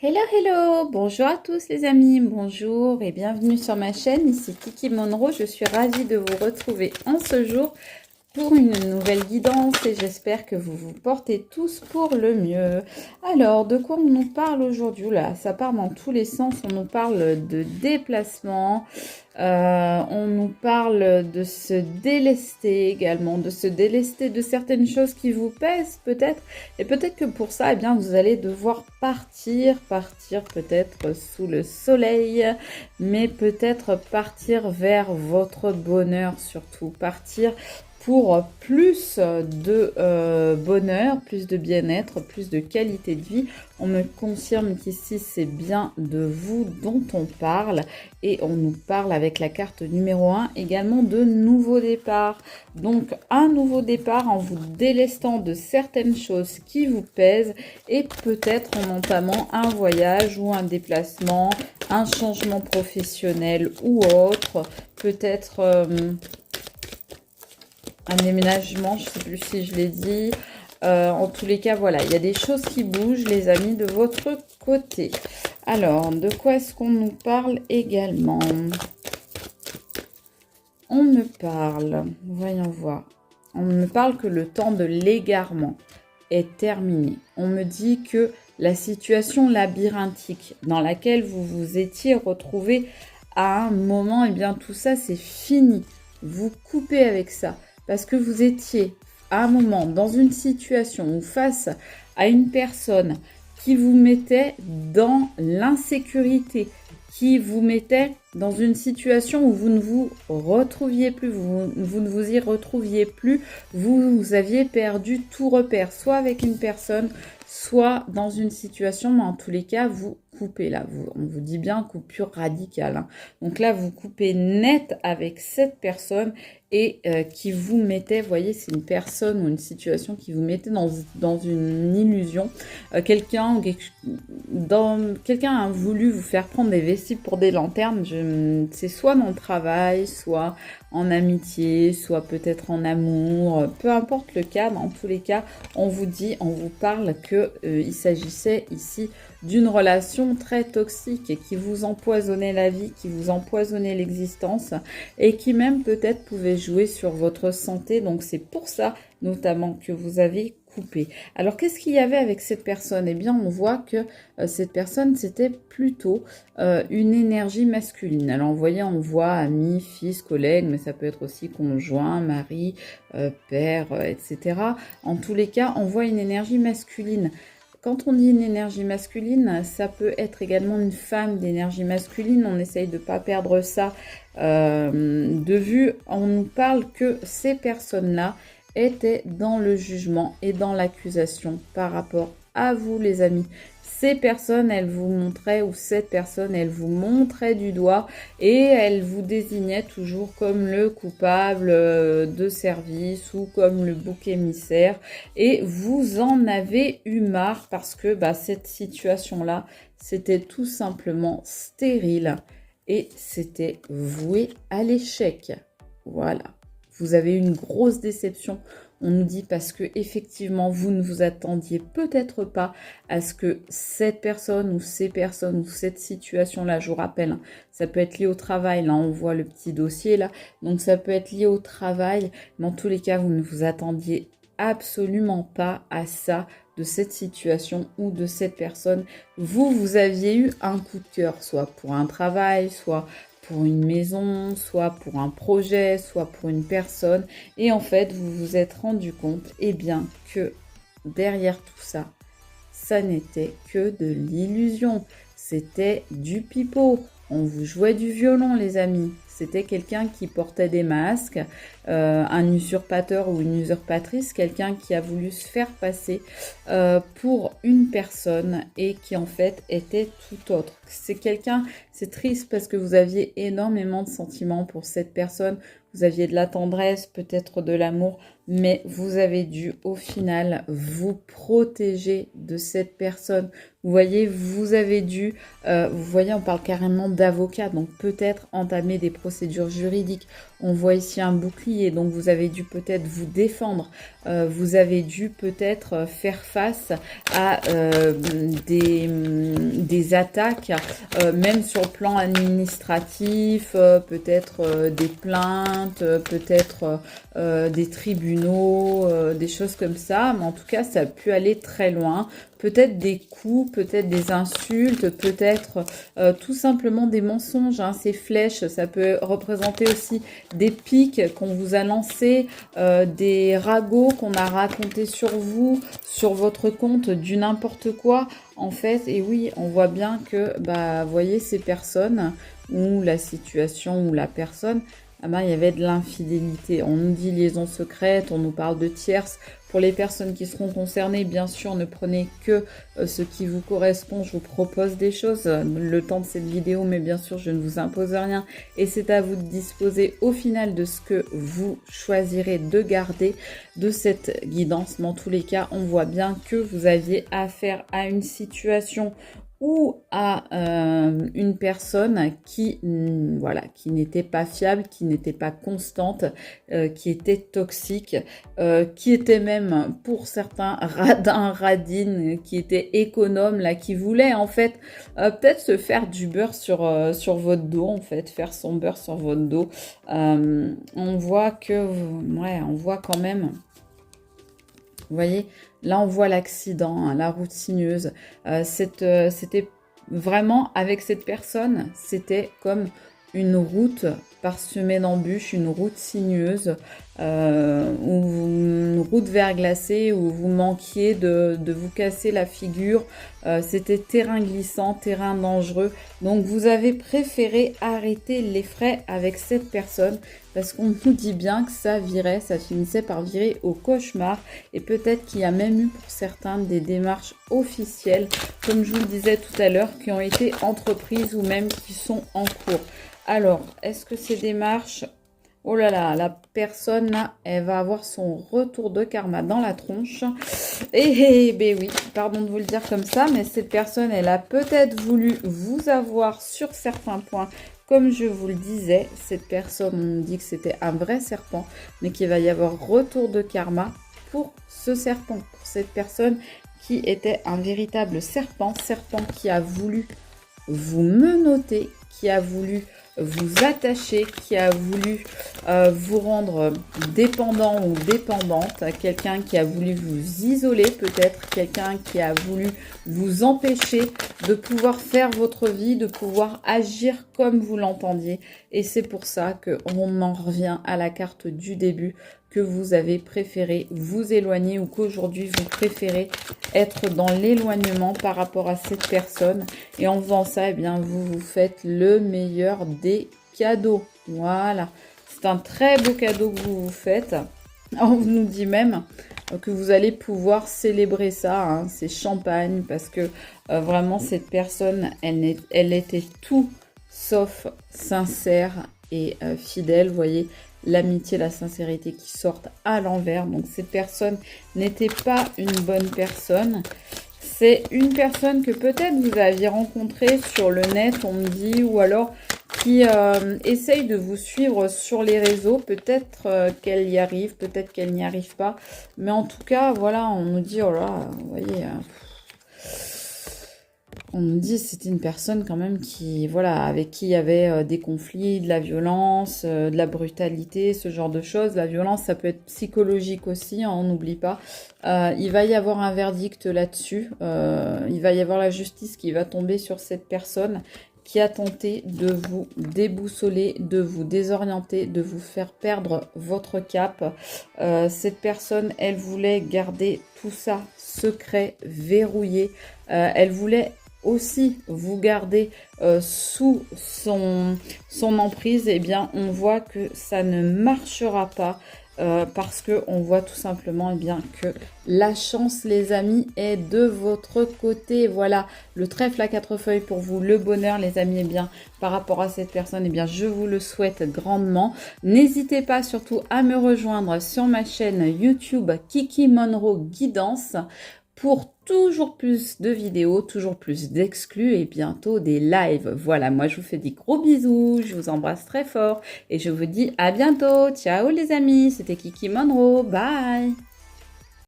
Hello, hello! Bonjour à tous les amis, bonjour et bienvenue sur ma chaîne. Ici Kiki Monroe, je suis ravie de vous retrouver en ce jour pour une nouvelle guidance et j'espère que vous vous portez tous pour le mieux. Alors, de quoi on nous parle aujourd'hui? Là, ça part dans tous les sens, on nous parle de déplacement, on nous parle de se délester également, de se délester de certaines choses qui vous pèsent peut-être. Et peut-être que pour ça, eh bien, vous allez devoir partir peut-être sous le soleil, mais peut-être partir vers votre bonheur surtout, partir pour plus de bonheur, plus de bien-être, plus de qualité de vie. On me confirme qu'ici, c'est bien de vous dont on parle. Et on nous parle avec la carte numéro 1 également de nouveau départ. Donc, un nouveau départ en vous délestant de certaines choses qui vous pèsent et peut-être en entamant un voyage ou un déplacement, un changement professionnel ou autre. Peut-être un déménagement, je ne sais plus si je l'ai dit. En tous les cas, voilà, il y a des choses qui bougent, les amis, de votre côté. Alors, de quoi est-ce qu'on nous parle également? On me parle, voyons voir. On me parle que le temps de l'égarement est terminé. On me dit que la situation labyrinthique dans laquelle vous vous étiez retrouvé à un moment, eh bien tout ça c'est fini. Vous coupez avec ça parce que vous étiez à un moment dans une situation ou face à une personne qui vous mettait dans l'insécurité, qui vous mettait dans une situation où vous ne vous retrouviez plus, vous ne vous y retrouviez plus, vous aviez perdu tout repère, soit avec une personne, soit dans une situation, mais en tous les cas, vous coupez là. On vous dit bien coupure radicale. Hein. Donc là, vous coupez net avec cette personne et qui vous mettait, vous voyez, c'est une personne ou une situation qui vous mettait dans une illusion. Quelqu'un a voulu vous faire prendre des vestiges pour des lanternes. C'est soit dans le travail, soit en amitié, soit peut-être en amour, peu importe le cas, mais en tous les cas, on vous parle que il s'agissait ici d'une relation très toxique et qui vous empoisonnait la vie, qui vous empoisonnait l'existence et qui même peut-être pouvait jouer sur votre santé. Donc c'est pour ça notamment que vous avez coupé. Alors qu'est-ce qu'il y avait avec cette personne? Eh bien on voit que cette personne c'était plutôt une énergie masculine. Alors vous voyez, on voit ami, fils, collègue, mais ça peut être aussi conjoint, mari, père, etc. En tous les cas, on voit une énergie masculine. Quand on dit une énergie masculine, ça peut être également une femme d'énergie masculine. On essaye de ne pas perdre ça de vue. On nous parle que ces personnes-là étaient dans le jugement et dans l'accusation par rapport à vous, les amis. Ces personnes, elles vous montraient, ou cette personne, elle vous montrait du doigt et elle vous désignait toujours comme le coupable de service ou comme le bouc émissaire. Et vous en avez eu marre parce que cette situation-là, c'était tout simplement stérile et c'était voué à l'échec. Voilà. Vous avez eu une grosse déception. On nous dit parce que effectivement vous ne vous attendiez peut-être pas à ce que cette personne ou ces personnes ou cette situation-là, je vous rappelle, hein, ça peut être lié au travail, là on voit le petit dossier là, donc ça peut être lié au travail, mais en tous les cas vous ne vous attendiez absolument pas à ça de cette situation ou de cette personne. Vous aviez eu un coup de cœur, soit pour un travail, soit pour une maison, soit pour un projet, soit pour une personne. Et en fait, vous vous êtes rendu compte, eh bien, que derrière tout ça, ça n'était que de l'illusion. C'était du pipeau. On vous jouait du violon, les amis. C'était quelqu'un qui portait des masques, un usurpateur ou une usurpatrice, quelqu'un qui a voulu se faire passer pour une personne et qui en fait était tout autre. C'est quelqu'un, c'est triste parce que vous aviez énormément de sentiments pour cette personne, vous aviez de la tendresse, peut-être de l'amour, mais vous avez dû au final vous protéger de cette personne. Vous voyez, vous avez dû, vous voyez, on parle carrément d'avocat, donc peut-être entamer des procédures juridiques. On voit ici un bouclier, donc vous avez dû peut-être vous défendre. Vous avez dû peut-être faire face à des attaques, même sur le plan administratif, peut-être des plaintes, peut-être des tribunaux, des choses comme ça. Mais en tout cas, ça a pu aller très loin. Peut-être des coups, peut-être des insultes, peut-être tout simplement des mensonges. Hein. Ces flèches, ça peut représenter aussi des pics qu'on vous a lancés, des ragots qu'on a racontés sur vous, sur votre compte, du n'importe quoi. En fait, et oui, on voit bien que, bah, vous voyez, ces personnes ou la situation ou la personne, ah ben, il y avait de l'infidélité. On nous dit liaison secrète, on nous parle de tierces. Pour les personnes qui seront concernées, bien sûr, ne prenez que ce qui vous correspond. Je vous propose des choses le temps de cette vidéo, mais bien sûr, je ne vous impose rien. Et c'est à vous de disposer au final de ce que vous choisirez de garder de cette guidance. Mais en tous les cas, on voit bien que vous aviez affaire à une situation ou à une personne qui, voilà, qui n'était pas fiable, qui n'était pas constante, qui était toxique, qui était même pour certains radin, radine, qui était économe, là, qui voulait en fait peut-être se faire du beurre sur votre dos, en fait, faire son beurre sur votre dos. On voit que, ouais, on voit quand même. Vous voyez, là on voit l'accident, hein, la route sinueuse. C'était vraiment avec cette personne, c'était comme une route parsemée d'embûches, une route sinueuse, une route verglacée où vous manquiez de vous casser la figure. C'était terrain glissant, terrain dangereux. Donc vous avez préféré arrêter les frais avec cette personne parce qu'on nous dit bien que ça virait, ça finissait par virer au cauchemar. Et peut-être qu'il y a même eu pour certains des démarches officielles, comme je vous le disais tout à l'heure, qui ont été entreprises ou même qui sont en cours. Alors, est-ce que ces démarches... Oh là là, la personne là, elle va avoir son retour de karma dans la tronche. Et ben oui, pardon de vous le dire comme ça, mais cette personne, elle a peut-être voulu vous avoir sur certains points. Comme je vous le disais, cette personne, on nous dit que c'était un vrai serpent, mais qu'il va y avoir retour de karma pour ce serpent, pour cette personne qui était un véritable serpent qui a voulu vous menotter, qui a voulu vous attacher, qui a voulu vous rendre dépendant ou dépendante, quelqu'un qui a voulu vous isoler peut-être, quelqu'un qui a voulu vous empêcher de pouvoir faire votre vie, de pouvoir agir comme vous l'entendiez. Et c'est pour ça qu'on en revient à la carte du début, que vous avez préféré vous éloigner ou qu'aujourd'hui vous préférez être dans l'éloignement par rapport à cette personne. Et en faisant ça, eh bien, vous vous faites le meilleur des cadeaux. Voilà, c'est un très beau cadeau que vous vous faites. On nous dit même que vous allez pouvoir célébrer ça, hein, c'est champagne, parce que vraiment cette personne, elle était tout sauf sincère et fidèle, vous voyez, l'amitié, la sincérité qui sortent à l'envers. Donc cette personne n'était pas une bonne personne. C'est une personne que peut-être vous aviez rencontrée sur le net, on me dit, ou alors qui essaye de vous suivre sur les réseaux. Peut-être qu'elle y arrive, peut-être qu'elle n'y arrive pas. Mais en tout cas, voilà, on nous dit, oh là, vous voyez... on nous dit c'était une personne quand même qui, voilà, avec qui il y avait des conflits, de la violence, de la brutalité, ce genre de choses. La violence, ça peut être psychologique aussi, hein, on n'oublie pas. Il va y avoir un verdict là-dessus. Il va y avoir la justice qui va tomber sur cette personne qui a tenté de vous déboussoler, de vous désorienter, de vous faire perdre votre cap. Cette personne, elle voulait garder tout ça secret, verrouillé. Elle voulait aussi vous garder sous son emprise. Eh bien, on voit que ça ne marchera pas. parce que on voit tout simplement eh bien, que la chance, les amis, est de votre côté. Voilà, le trèfle à 4 feuilles pour vous, le bonheur, les amis, eh bien, par rapport à cette personne, eh bien, je vous le souhaite grandement. N'hésitez pas surtout à me rejoindre sur ma chaîne YouTube Kiki Monroe Guidance pour toujours plus de vidéos, toujours plus d'exclus et bientôt des lives. Voilà, moi je vous fais des gros bisous, je vous embrasse très fort et je vous dis à bientôt. Ciao les amis, c'était Kiki Monroe, bye.